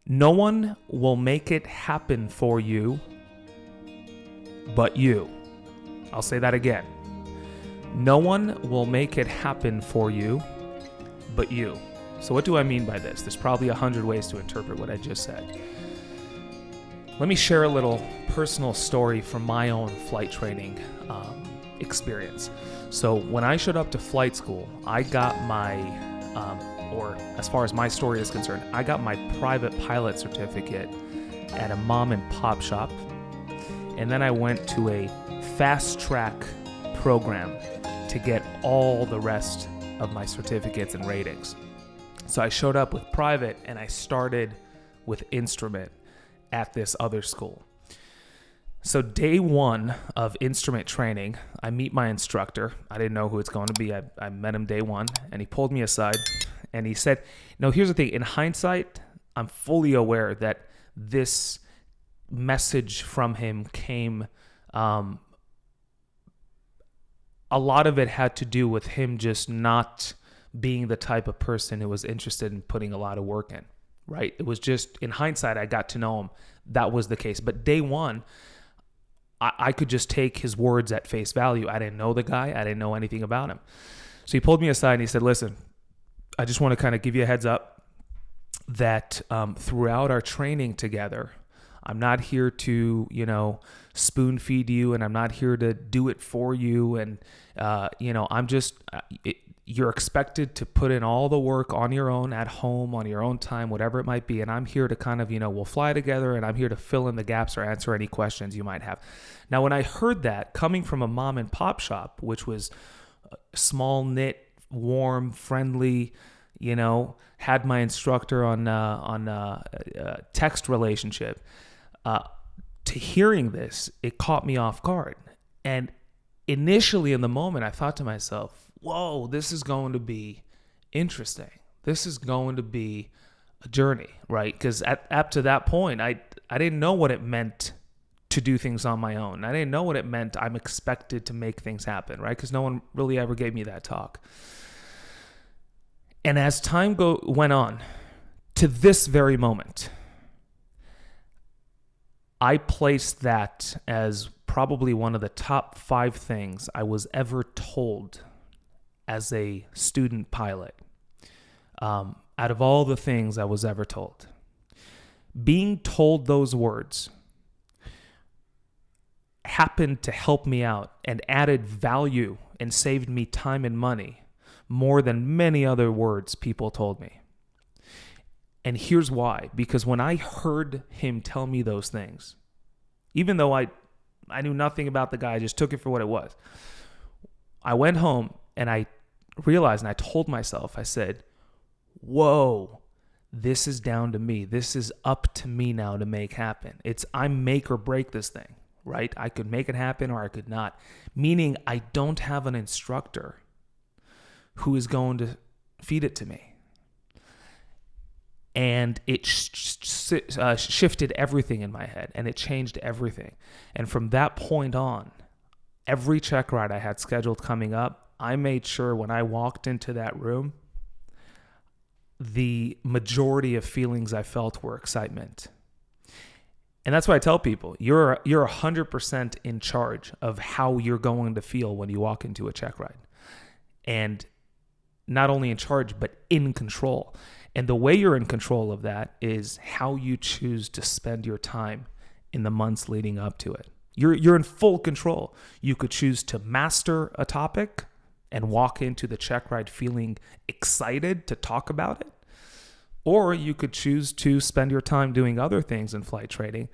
No one will make it happen for you but you. I'll say that again. No one will make it happen for you but you. So what do I mean by this? There's probably 100 ways to interpret what I just said. Let me share a little personal story from my own flight training experience. So when I showed up to flight school, I got my, or as far as my story is concerned, I got my private pilot certificate at a mom and pop shop. And then I went to a fast track program to get all the rest of my certificates and ratings. So I showed up with private and I started with instrument at this other school. So day one of instrument training, I meet my instructor. I didn't know who it's going to be. I met him day one, and he pulled me aside and he said, no, here's the thing. In hindsight, I'm fully aware that this message from him came, a lot of it had to do with him just not being the type of person who was interested in putting a lot of work in, right? It was just, in hindsight, I got to know him. That was the case. But day one, I could just take his words at face value. I didn't know the guy. I didn't know anything about him. So he pulled me aside and he said, listen, I just want to kind of give you a heads up that throughout our training together, I'm not here to, spoon feed you, and I'm not here to do it for you. And, I'm just, you're expected to put in all the work on your own, at home, on your own time, whatever it might be. And I'm here to kind of, we'll fly together, and I'm here to fill in the gaps or answer any questions you might have. Now, when I heard that coming from a mom and pop shop, which was small knit, warm, friendly, had my instructor on text relationship, to hearing this, it caught me off guard. And initially in the moment, I thought to myself, whoa, this is going to be interesting. This is going to be a journey, right? Because up to that point, I didn't know what it meant to do things on my own. I didn't know what it meant I'm expected to make things happen, right? Because no one really ever gave me that talk. And as time went on, to this very moment, I placed that as probably one of the top 5 things I was ever told as a student pilot. Out of all the things I was ever told, being told those words happened to help me out and added value and saved me time and money more than many other words people told me. And here's why. Because when I heard him tell me those things, even though I knew nothing about the guy, I just took it for what it was. I went home and I realized, and I told myself, I said, whoa, this is down to me. This is up to me now to make happen. I make or break this thing, right? I could make it happen or I could not. Meaning I don't have an instructor who is going to feed it to me. And it shifted everything in my head, and it changed everything. And from that point on, every check ride I had scheduled coming up, I made sure when I walked into that room, the majority of feelings I felt were excitement. And that's why I tell people, you're 100% in charge of how you're going to feel when you walk into a check ride. And not only in charge, but in control. And the way you're in control of that is how you choose to spend your time in the months leading up to it. You're in full control. You could choose to master a topic and walk into the check ride feeling excited to talk about it. Or you could choose to spend your time doing other things in flight training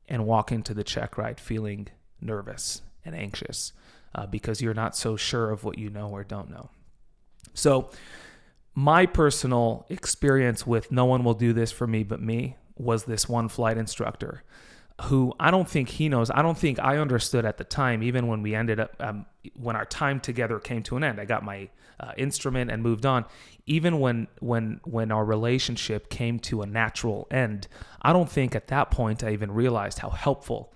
and walk into the check ride feeling nervous and anxious because you're not so sure of what you know or don't know. So my personal experience with no one will do this for me but me was this one flight instructor who I don't think he knows. I don't think I understood at the time, even when we ended up, when our time together came to an end. I got my instrument and moved on. Even when our relationship came to a natural end, I don't think at that point I even realized how helpful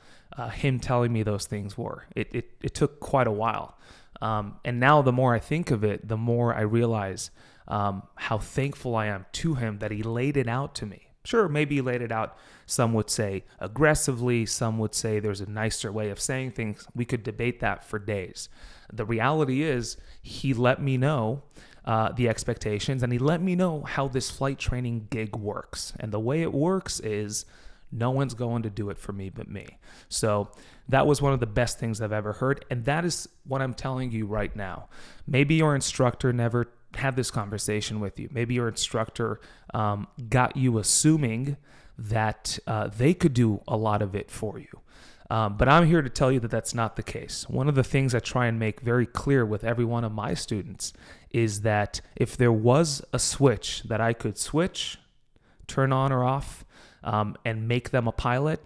him telling me those things were. It took quite a while. And now the more I think of it, the more I realize how thankful I am to him that he laid it out to me. Sure, maybe he laid it out, some would say aggressively, some would say there's a nicer way of saying things. We could debate that for days. The reality is he let me know the expectations, and he let me know how this flight training gig works. And the way it works is no one's going to do it for me but me. So that was one of the best things I've ever heard. And that is what I'm telling you right now. Maybe your instructor never had this conversation with you. Maybe your instructor got you assuming that they could do a lot of it for you. But I'm here to tell you that that's not the case. One of the things I try and make very clear with every one of my students is that if there was a switch that I could switch, turn on or off, and make them a pilot,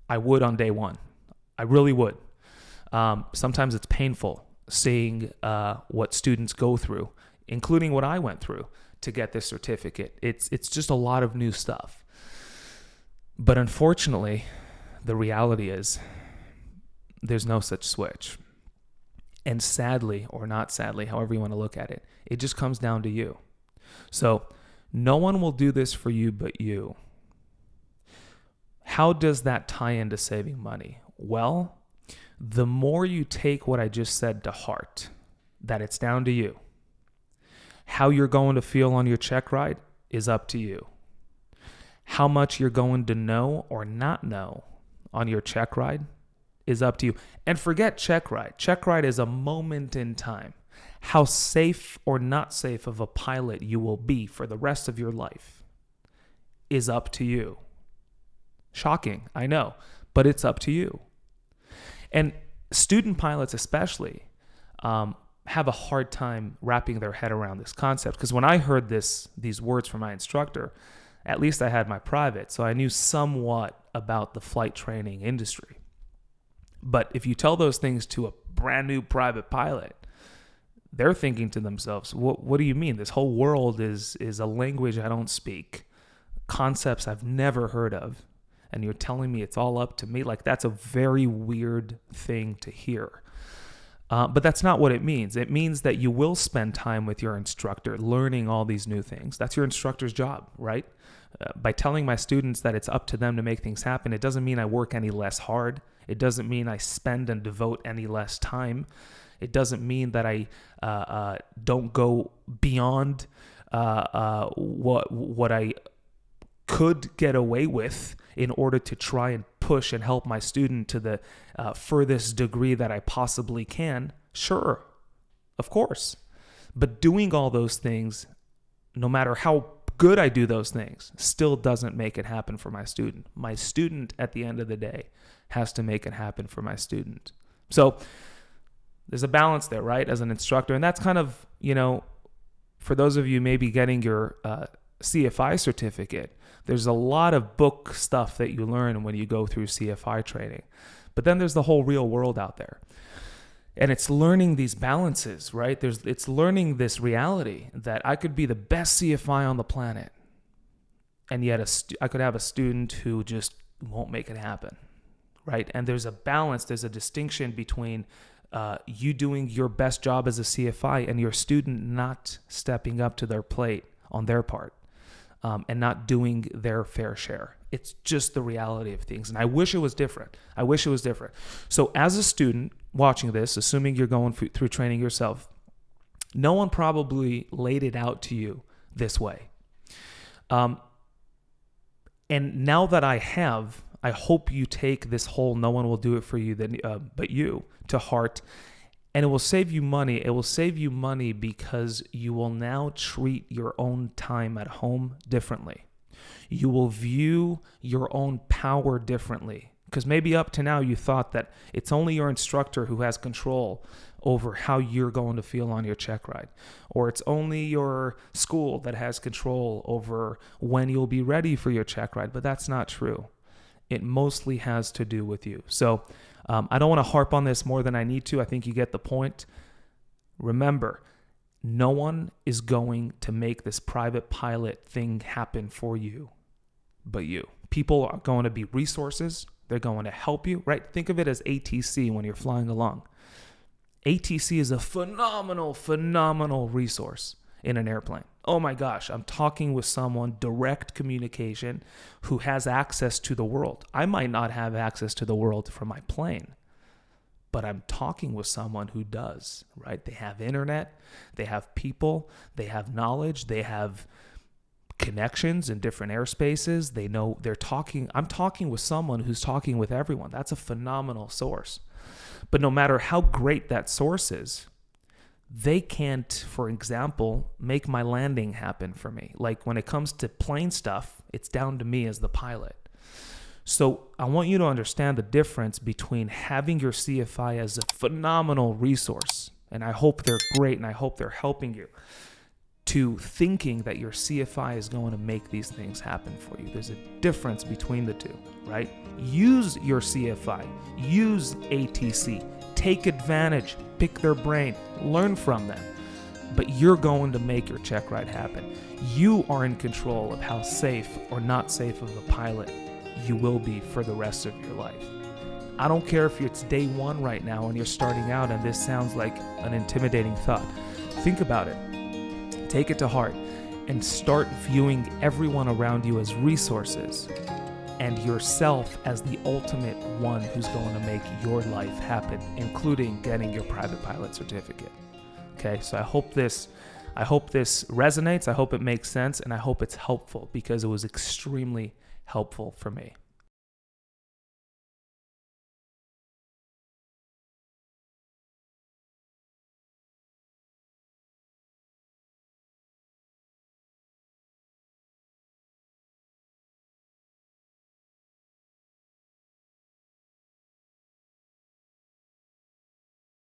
I would on day one. I really would. Sometimes it's painful seeing what students go through, including what I went through to get this certificate. It's just a lot of new stuff. But unfortunately, the reality is there's no such switch. And sadly, or not sadly, however you want to look at it, it just comes down to you. So no one will do this for you but you. How does that tie into saving money? Well, the more you take what I just said to heart, that it's down to you. How you're going to feel on your check ride is up to you. How much you're going to know or not know on your check ride is up to you. And forget check ride. Check ride is a moment in time. How safe or not safe of a pilot you will be for the rest of your life is up to you. Shocking, I know, but it's up to you. And student pilots especially have a hard time wrapping their head around this concept, because when I heard these words from my instructor, at least I had my private, so I knew somewhat about the flight training industry. But if you tell those things to a brand new private pilot, they're thinking to themselves, what do you mean? This whole world is a language I don't speak, concepts I've never heard of, and you're telling me it's all up to me? Like, that's a very weird thing to hear. But that's not what it means. It means that you will spend time with your instructor learning all these new things. That's your instructor's job, right? By telling my students that it's up to them to make things happen, it doesn't mean I work any less hard. It doesn't mean I spend and devote any less time. It doesn't mean that I don't go beyond what I could get away with in order to try and push and help my student to the furthest degree that I possibly can. Sure, of course. But doing all those things, no matter how good I do those things, still doesn't make it happen for my student. My student, at the end of the day, has to make it happen for my student. So there's a balance there, right, as an instructor. And that's kind of, for those of you maybe getting your CFI certificate, there's a lot of book stuff that you learn when you go through CFI training. But then there's the whole real world out there. And it's learning these balances, right? It's learning this reality that I could be the best CFI on the planet, and yet I could have a student who just won't make it happen, right? And there's a balance, there's a distinction between you doing your best job as a CFI and your student not stepping up to their plate on their part. And not doing their fair share. It's just the reality of things. And I wish it was different. So as a student watching this, assuming you're going through training yourself, no one probably laid it out to you this way. And now that I hope you take this whole no one will do it for you but you to heart. And it will save you money. It will save you money because you will now treat your own time at home differently. You will view your own power differently. Because maybe up to now you thought that it's only your instructor who has control over how you're going to feel on your check ride. Or it's only your school that has control over when you'll be ready for your check ride. But that's not true. It mostly has to do with you. So I don't want to harp on this more than I need to. I think you get the point. Remember, no one is going to make this private pilot thing happen for you but you. People are going to be resources. They're going to help you, right? Think of it as ATC when you're flying along. ATC is a phenomenal resource. in an airplane. Oh my gosh, I'm talking with someone, direct communication, who has access to the world. I might not have access to the world from my plane, but I'm talking with someone who does, right? They have internet, they have people, they have knowledge, they have connections in different airspaces. They know they're talking. I'm talking with someone who's talking with everyone. That's a phenomenal source. But no matter how great that source is, they can't, for example, make my landing happen for me. Like when it comes to plane stuff, it's down to me as the pilot. So I want you to understand the difference between having your CFI as a phenomenal resource, and I hope they're great and I hope they're helping you, to thinking that your CFI is going to make these things happen for you. There's a difference between the two, right? Use your CFI, use ATC, take advantage, pick their brain, learn from them, but you're going to make your check ride happen. You are in control of how safe or not safe of a pilot you will be for the rest of your life. I don't care if it's day one right now and you're starting out and this sounds like an intimidating thought. Think about it. Take it to heart and start viewing everyone around you as resources and yourself as the ultimate one who's going to make your life happen, including getting your private pilot certificate. Okay, so I hope this resonates. I hope it makes sense, and I hope it's helpful because it was extremely helpful for me.